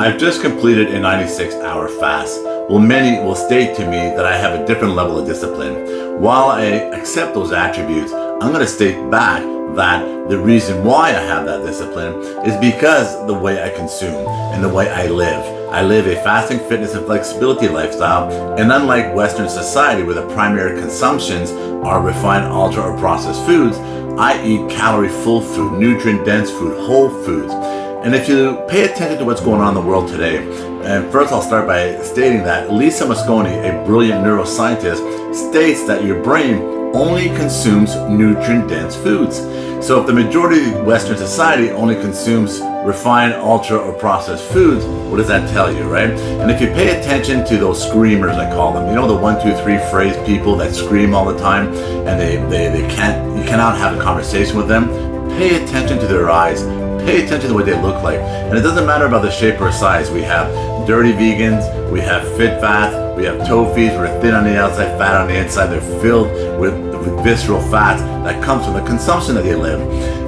I've just completed a 96-hour fast. Well, many will state to me that I have a different level of discipline. While I accept those attributes, I'm going to state back that the reason why I have that discipline is because the way I consume and the way I live. I live a fasting, fitness, and flexibility lifestyle, and unlike Western society where the primary consumptions are refined, ultra, or processed foods, I eat calorie-full food, nutrient-dense food, whole foods. And if you pay attention to what's going on in the world today, and first I'll start by stating that Lisa Mosconi, a brilliant neuroscientist, states that your brain only consumes nutrient-dense foods. So if the majority of Western society only consumes refined, ultra, or processed foods, what does that tell you, right? And if you pay attention to those screamers, I call them, you know, the 1, 2, 3 phrase people that scream all the time, and you cannot have a conversation with them, pay attention to their eyes. Pay attention to what they look like. And it doesn't matter about the shape or size. We have dirty vegans, we have fit fats, we have TOFIs, we're thin on the outside, fat on the inside. They're filled with visceral fats that comes from the consumption that they live.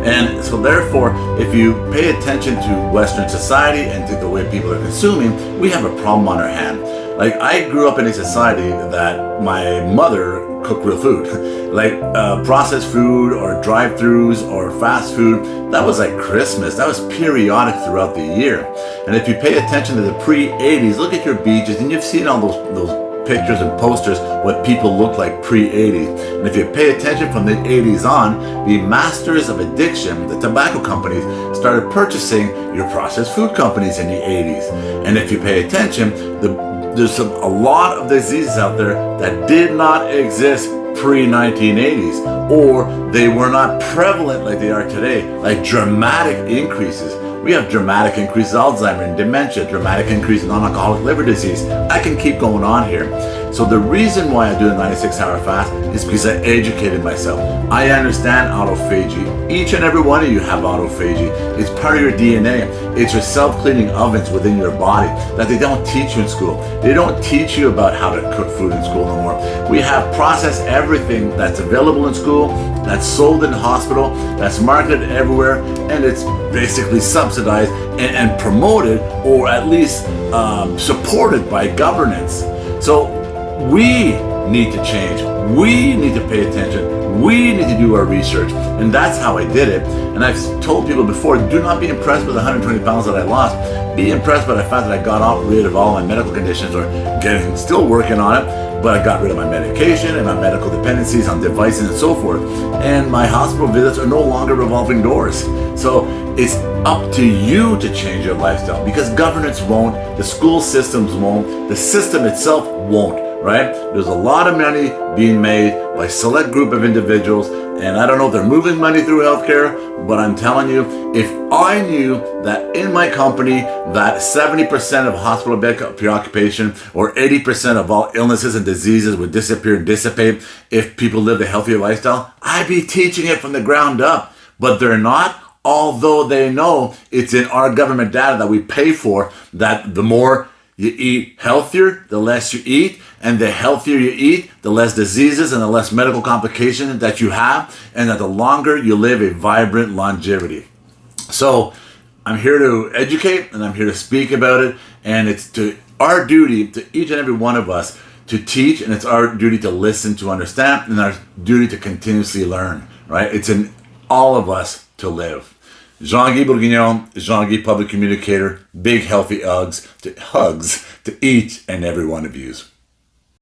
And so therefore, if you pay attention to Western society and to the way people are consuming, we have a problem on our hand. Like, I grew up in a society that my mother cooked real food. Like processed food or drive-thrus or fast food, that was like Christmas. That was periodic throughout the year. And if you pay attention to the pre-80s, look at your beaches, and you've seen all those pictures and posters what people look like pre-80s. And if you pay attention from the 80s on, the masters of addiction, the tobacco companies, started purchasing your processed food companies in the 80s. And if you pay attention, there's a lot of diseases out there that did not exist pre-1980s, or they were not prevalent like they are today, like dramatic increases. We have dramatic increases in Alzheimer's and dementia, dramatic increases in non-alcoholic liver disease. I can keep going on here. So the reason why I do a 96-hour fast is because I educated myself. I understand autophagy. Each and every one of you have autophagy. It's part of your DNA. It's your self-cleaning ovens within your body that they don't teach you in school. They don't teach you about how to cook food in school no more. We have processed everything that's available in school, that's sold in the hospital, that's marketed everywhere, and it's basically subsidized and promoted, or at least supported by governance. So we need to change. We need to pay attention. We need to do our research. And that's how I did it. And I've told people before, do not be impressed with the 120 pounds that I lost. Be impressed by the fact that I got rid of all my medical conditions, or still working on it, but I got rid of my medication and my medical dependencies on devices and so forth. And my hospital visits are no longer revolving doors. So it's up to you to change your lifestyle, because governance won't, the school systems won't, the system itself won't, right? There's a lot of money being made by a select group of individuals, and I don't know if they're moving money through healthcare, but I'm telling you, if I knew that in my company that 70% of hospital bed preoccupation or 80% of all illnesses and diseases would disappear and dissipate if people lived a healthier lifestyle, I'd be teaching it from the ground up. But they're not, although they know it's in our government data that we pay for, that the more you eat healthier, the less you eat, and the healthier you eat, the less diseases and the less medical complications that you have, and that the longer you live a vibrant longevity. So I'm here to educate, and I'm here to speak about it, and it's our duty to each and every one of us to teach, and it's our duty to listen, to understand, and our duty to continuously learn, right? It's in all of us to live. Jean-Guy Bourguignon, Jean-Guy Public Communicator, big healthy hugs to each and every one of you.